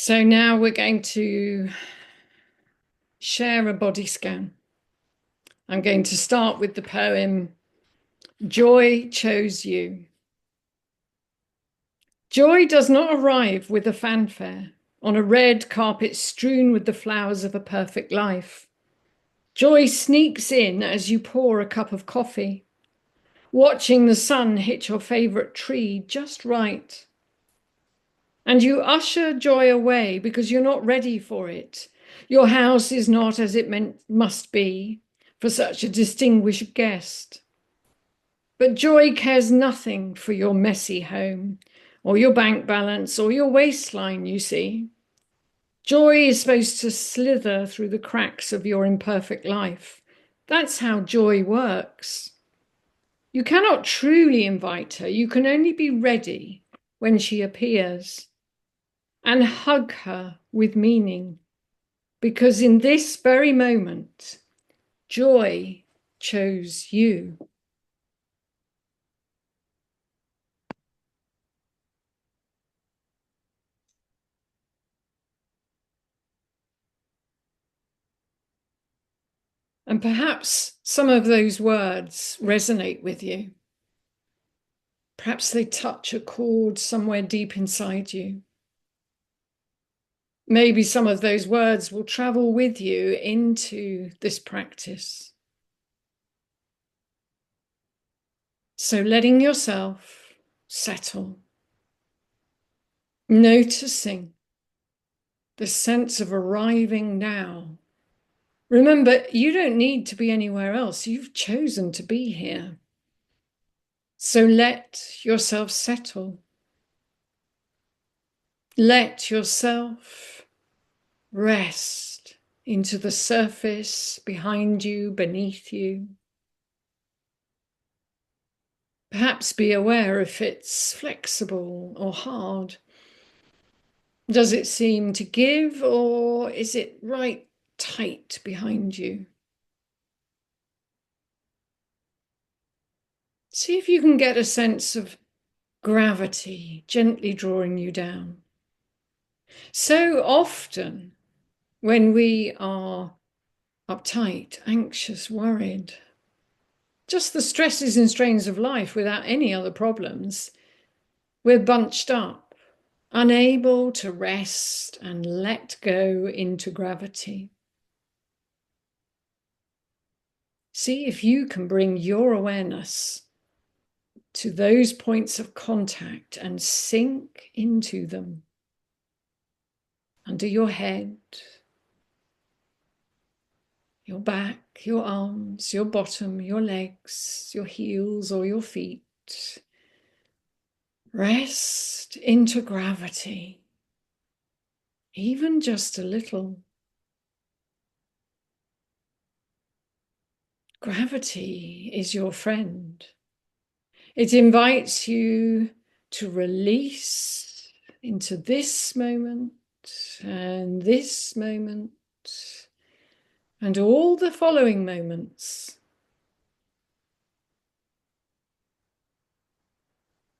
So now we're going to share a body scan. I'm going to start with the poem, Joy Chose You. Joy does not arrive with a fanfare on a red carpet strewn with the flowers of a perfect life. Joy sneaks in as you pour a cup of coffee, watching the sun hit your favorite tree just right. And you usher joy away because you're not ready for it. Your house is not as it must be for such a distinguished guest. But joy cares nothing for your messy home or your bank balance or your waistline, you see. Joy is supposed to slither through the cracks of your imperfect life. That's how joy works. You cannot truly invite her. You can only be ready when she appears. And hug her with meaning, because in this very moment, joy chose you. And perhaps some of those words resonate with you. Perhaps they touch a chord somewhere deep inside you. Maybe some of those words will travel with you into this practice. So letting yourself settle, noticing the sense of arriving now. Remember, you don't need to be anywhere else. You've chosen to be here. So let yourself settle. Let yourself rest into the surface behind you, beneath you. Perhaps be aware if it's flexible or hard. Does it seem to give, or is it right tight behind you? See if you can get a sense of gravity gently drawing you down. So often, when we are uptight, anxious, worried, just the stresses and strains of life without any other problems, we're bunched up, unable to rest and let go into gravity. See if you can bring your awareness to those points of contact and sink into them. Under your head, your back, your arms, your bottom, your legs, your heels or your feet. Rest into gravity, even just a little. Gravity is your friend. It invites you to release into this moment and this moment and all the following moments.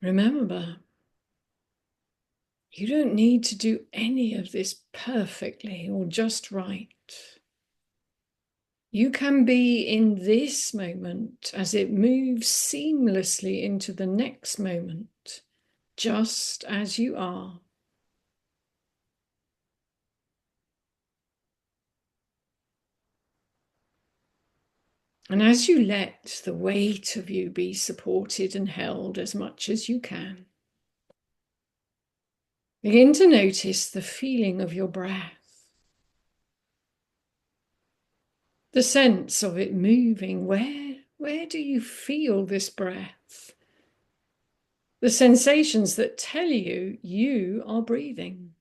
Remember, you don't need to do any of this perfectly or just right. You can be in this moment as it moves seamlessly into the next moment, just as you are. And as you let the weight of you be supported and held as much as you can, begin to notice the feeling of your breath, the sense of it moving. Where do you feel this breath? The sensations that tell you you are breathing.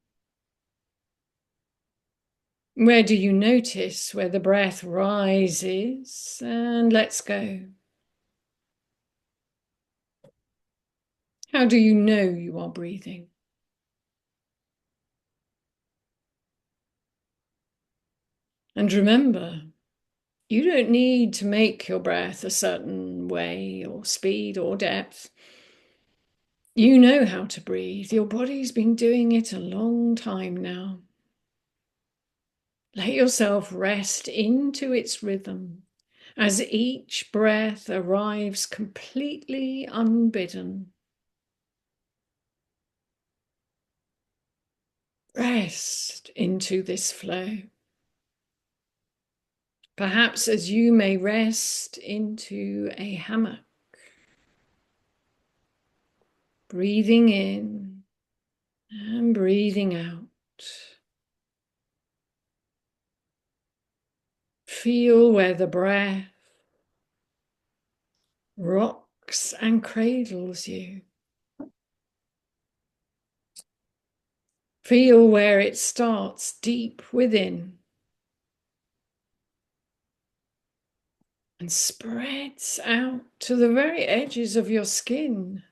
Where do you notice where the breath rises and lets go? How do you know you are breathing? And remember, you don't need to make your breath a certain way or speed or depth. You know how to breathe. Your body's been doing it a long time now. Let yourself rest into its rhythm as each breath arrives completely unbidden. Rest into this flow. Perhaps as you may rest into a hammock, breathing in and breathing out. Feel where the breath rocks and cradles you. Feel where it starts deep within and spreads out to the very edges of your skin,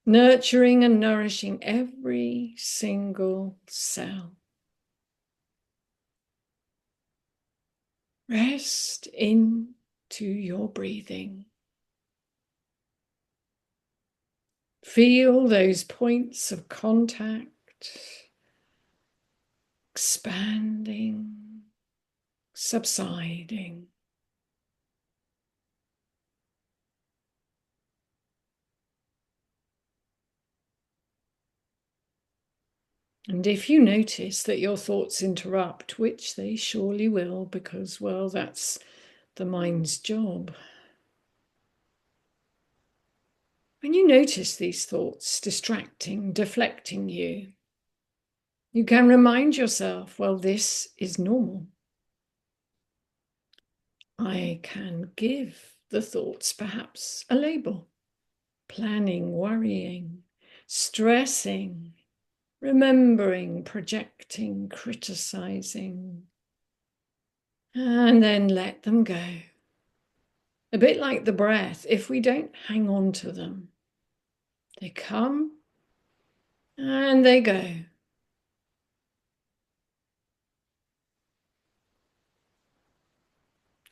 nurturing and nourishing every single cell. Rest into your breathing. Feel those points of contact expanding, subsiding. And if you notice that your thoughts interrupt, which they surely will, because, well, that's the mind's job. When you notice these thoughts distracting, deflecting you, you can remind yourself, well, this is normal. I can give the thoughts perhaps a label: planning, worrying, stressing, remembering, projecting, criticizing, and then let them go. A bit like the breath, if we don't hang on to them, they come and they go.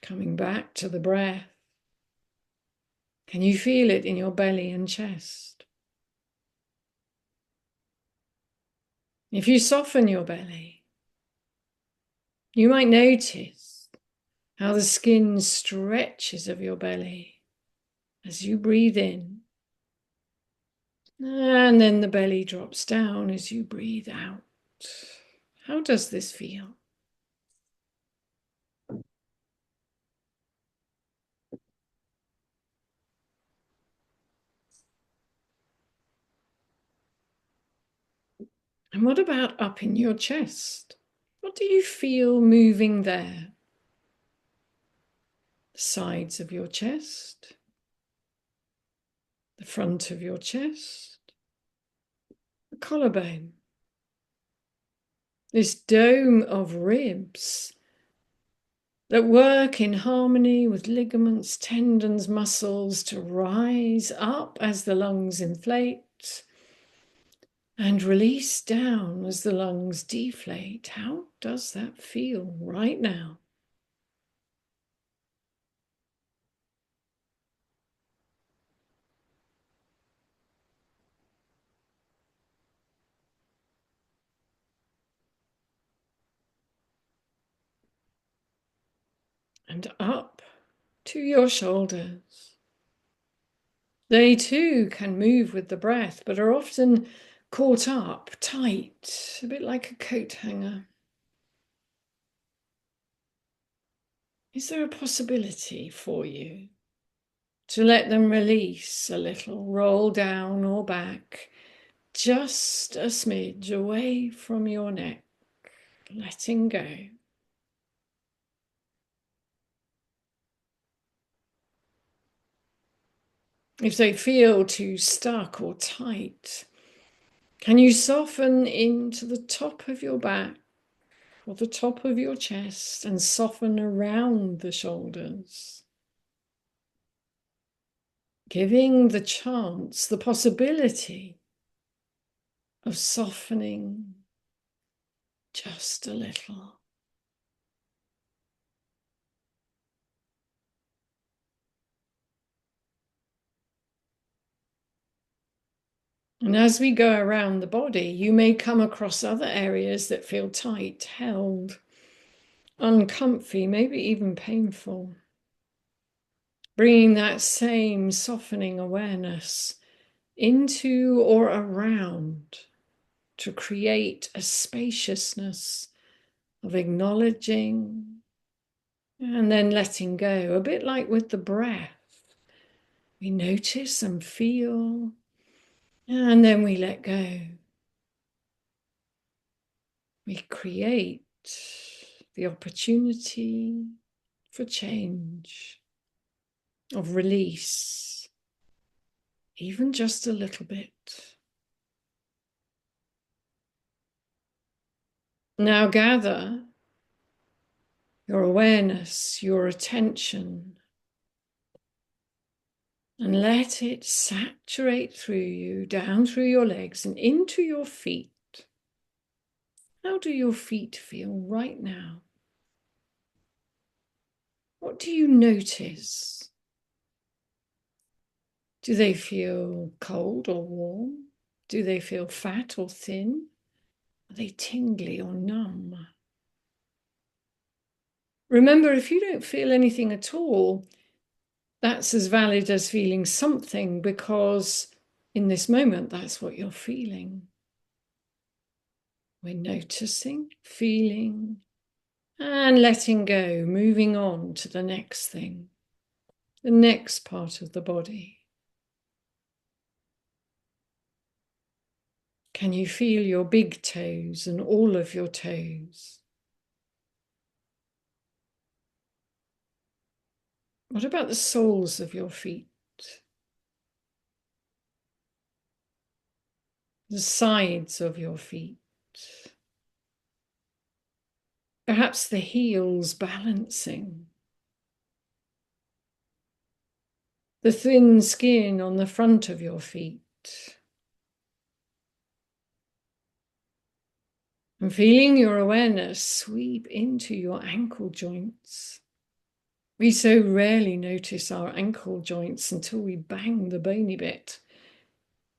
Coming back to the breath. Can you feel it in your belly and chest? If you soften your belly, you might notice how the skin stretches of your belly as you breathe in. And then the belly drops down as you breathe out. How does this feel? And what about up in your chest? What do you feel moving there? The sides of your chest, the front of your chest, the collarbone, this dome of ribs that work in harmony with ligaments, tendons, muscles to rise up as the lungs inflate and release down as the lungs deflate. How does that feel right now? And up to your shoulders. They too can move with the breath, but are often caught up tight, a bit like a coat hanger. Is there a possibility for you to let them release a little, roll down or back, just a smidge away from your neck, letting go? If they feel too stuck or tight, can you soften into the top of your back or the top of your chest and soften around the shoulders? Giving the chance, the possibility of softening just a little. And as we go around the body, you may come across other areas that feel tight, held, uncomfy, maybe even painful. Bringing that same softening awareness into or around to create a spaciousness of acknowledging and then letting go, a bit like with the breath. We notice and feel, and then we let go. We create the opportunity for change, of release, even just a little bit. Now gather your awareness, your attention, and let it saturate through you, down through your legs and into your feet. How do your feet feel right now? What do you notice? Do they feel cold or warm? Do they feel fat or thin? Are they tingly or numb? Remember, if you don't feel anything at all, that's as valid as feeling something, because in this moment, that's what you're feeling. We're noticing, feeling, and letting go, moving on to the next thing, the next part of the body. Can you feel your big toes and all of your toes? What about the soles of your feet? The sides of your feet? Perhaps the heels balancing? The thin skin on the front of your feet? And feeling your awareness sweep into your ankle joints. We so rarely notice our ankle joints until we bang the bony bit.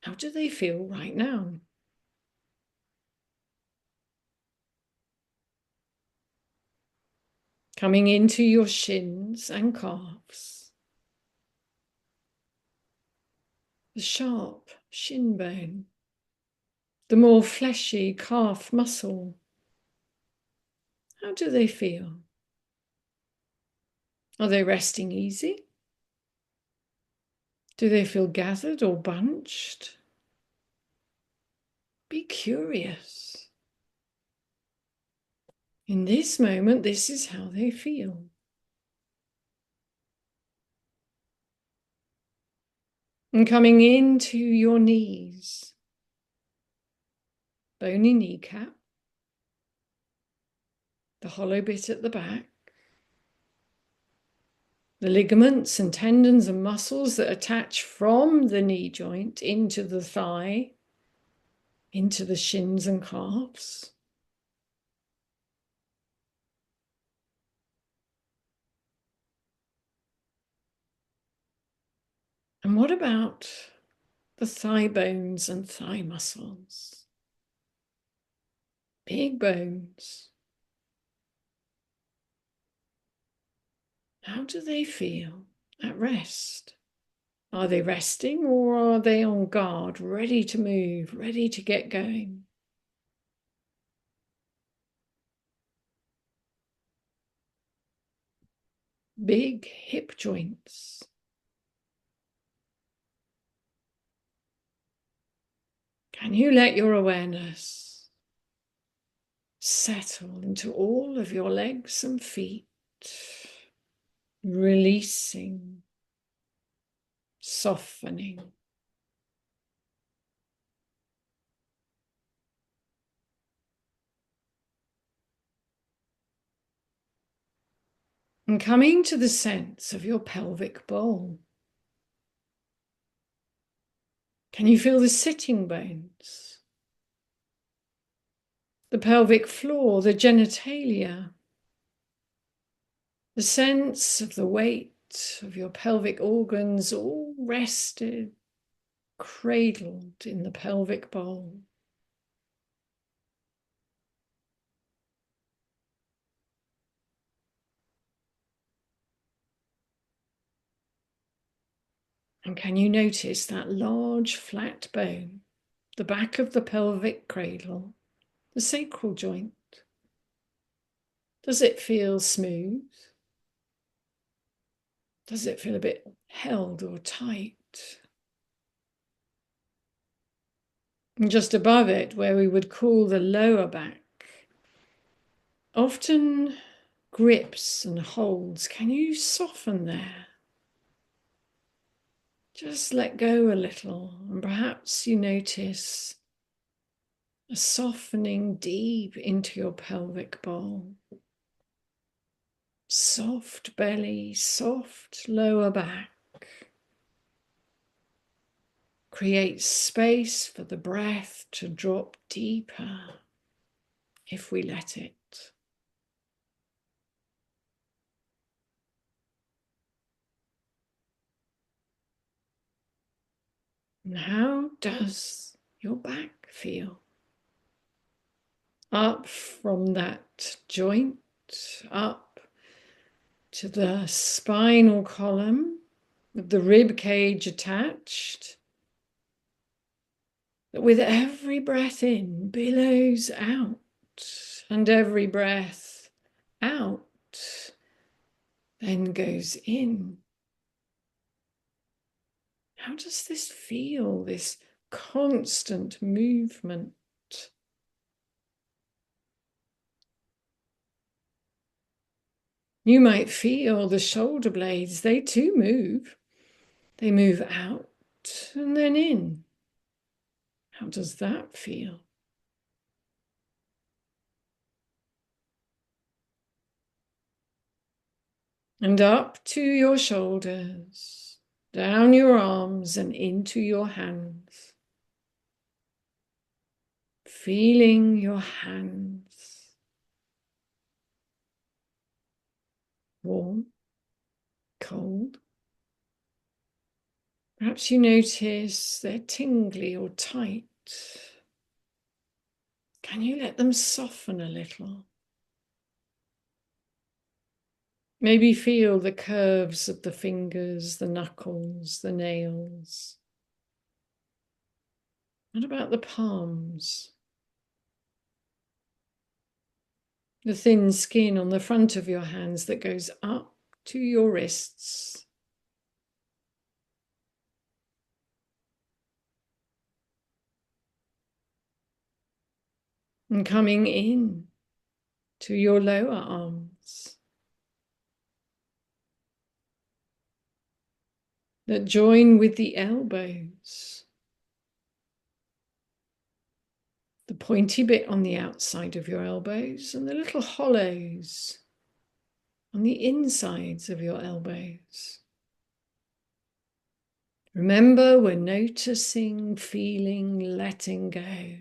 How do they feel right now? Coming into your shins and calves. The sharp shin bone. The more fleshy calf muscle. How do they feel? Are they resting easy? Do they feel gathered or bunched? Be curious. In this moment, this is how they feel. And coming into your knees, bony kneecap, the hollow bit at the back, the ligaments and tendons and muscles that attach from the knee joint into the thigh, into the shins and calves. And what about the thigh bones and thigh muscles? Big bones. How do they feel at rest? Are they resting, or are they on guard, ready to move, ready to get going? Big hip joints. Can you let your awareness settle into all of your legs and feet, releasing, softening? And coming to the sense of your pelvic bowl. Can you feel the sitting bones? The pelvic floor, the genitalia? The sense of the weight of your pelvic organs all rested, cradled in the pelvic bowl. And can you notice that large flat bone, the back of the pelvic cradle, the sacral joint? Does it feel smooth? Does it feel a bit held or tight? And just above it, where we would call the lower back, often grips and holds. Can you soften there? Just let go a little, and perhaps you notice a softening deep into your pelvic bowl. Soft belly, soft lower back. Create space for the breath to drop deeper if we let it. And how does your back feel? Up from that joint, up to the spinal column with the rib cage attached, that with every breath in billows out, and every breath out then goes in. How does this feel, this constant movement? You might feel the shoulder blades, they too move. They move out and then in. How does that feel? And up to your shoulders, down your arms and into your hands. Feeling your hands. Warm, cold. Perhaps you notice they're tingly or tight. Can you let them soften a little? Maybe feel the curves of the fingers, the knuckles, the nails. What about the palms? The thin skin on the front of your hands that goes up to your wrists. And coming in to your lower arms that join with the elbows. The pointy bit on the outside of your elbows and the little hollows on the insides of your elbows. Remember, we're noticing, feeling, letting go.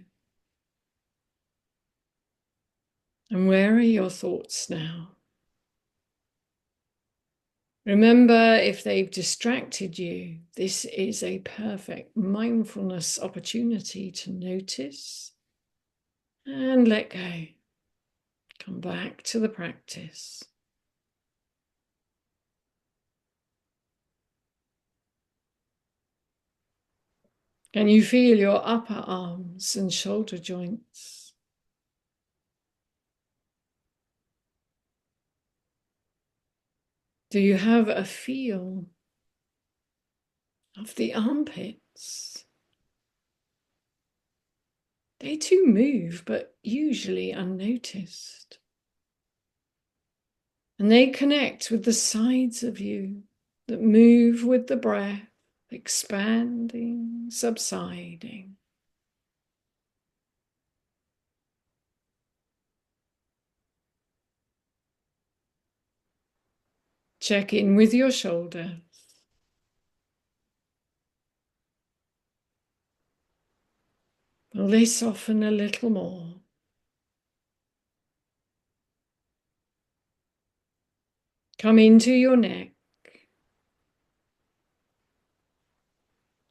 And where are your thoughts now? Remember, if they've distracted you, this is a perfect mindfulness opportunity to notice and let go. Come back to the practice. Can you feel your upper arms and shoulder joints? Do you have a feel of the armpits? They too move, but usually unnoticed. And they connect with the sides of you that move with the breath, expanding, subsiding. Check in with your shoulders. Will they soften a little more? Come into your neck.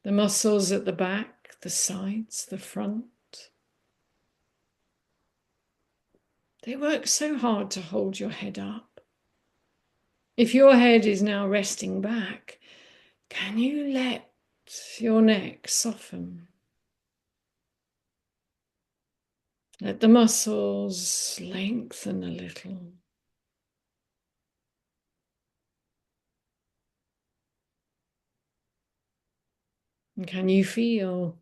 The muscles at the back, the sides, the front. They work so hard to hold your head up. If your head is now resting back, can you let your neck soften? Let the muscles lengthen a little. And can you feel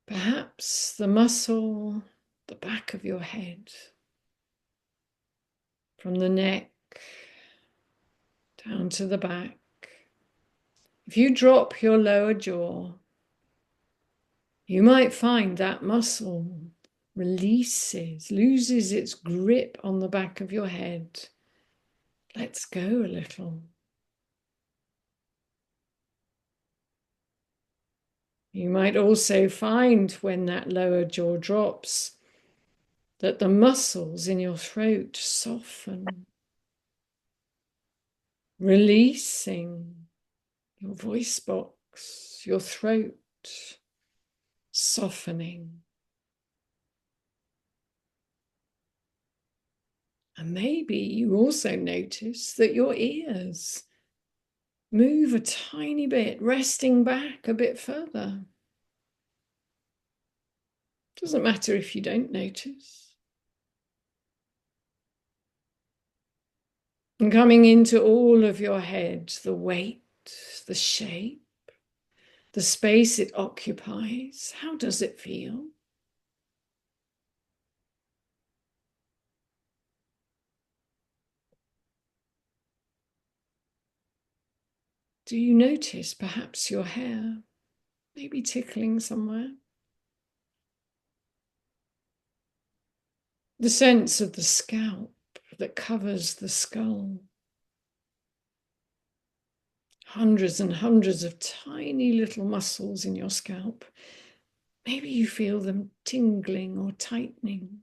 perhaps the muscle, the back of your head, from the neck down to the back? If you drop your lower jaw, you might find that muscle loses its grip on the back of your head. Let's go a little. You might also find when that lower jaw drops that the muscles in your throat soften, releasing your voice box, your throat softening. And maybe you also notice that your ears move a tiny bit, resting back a bit further. Doesn't matter if you don't notice. And coming into all of your head, the weight, the shape, the space it occupies. How does it feel? Do you notice perhaps your hair maybe tickling somewhere? The sense of the scalp that covers the skull. Hundreds and hundreds of tiny little muscles in your scalp. Maybe you feel them tingling or tightening.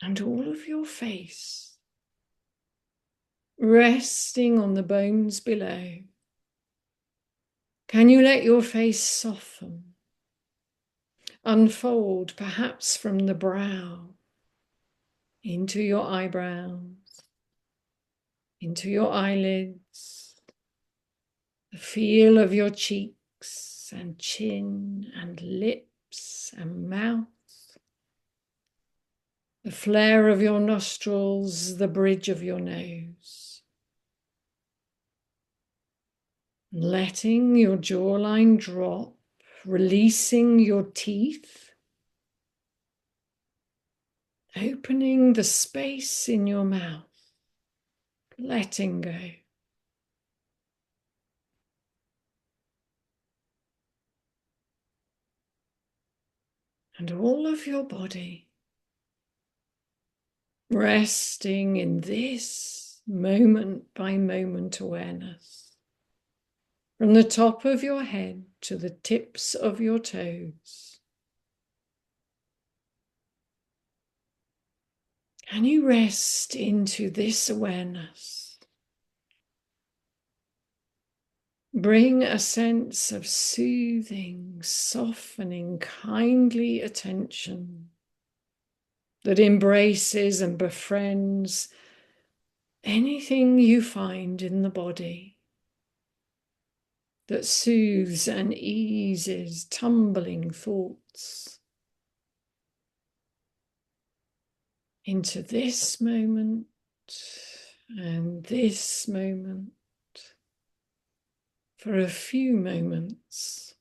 And all of your face, resting on the bones below. Can you let your face soften, unfold perhaps from the brow into your eyebrows, into your eyelids, the feel of your cheeks and chin and lips and mouth, the flare of your nostrils, the bridge of your nose. Letting your jawline drop, releasing your teeth, opening the space in your mouth, letting go. And all of your body resting in this moment by moment awareness. From the top of your head to the tips of your toes. Can you rest into this awareness? Bring a sense of soothing, softening, kindly attention that embraces and befriends anything you find in the body, that soothes and eases tumbling thoughts into this moment and this moment for a few moments.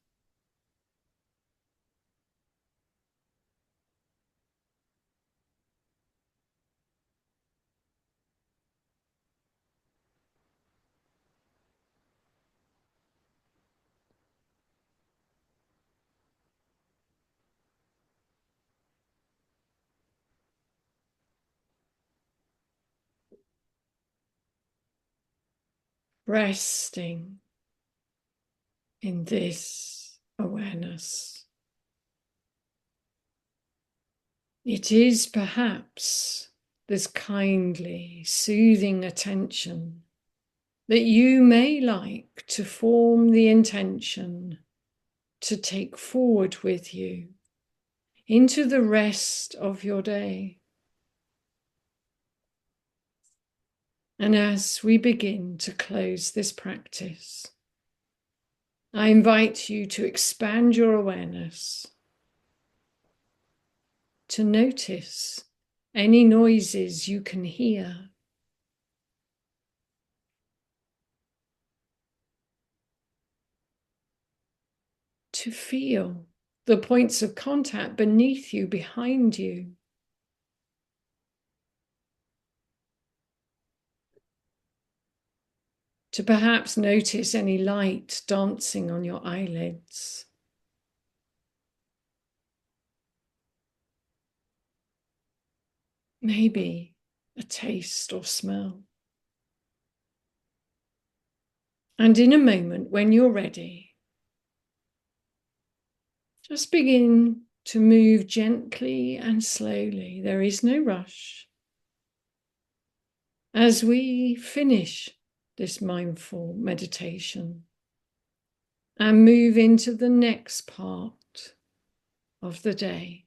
Resting in this awareness. It is perhaps this kindly, soothing attention that you may like to form the intention to take forward with you into the rest of your day. And as we begin to close this practice, I invite you to expand your awareness, to notice any noises you can hear, to feel the points of contact beneath you, behind you, to perhaps notice any light dancing on your eyelids. Maybe a taste or smell. And in a moment, when you're ready, just begin to move gently and slowly. There is no rush. As we finish this mindful meditation and move into the next part of the day.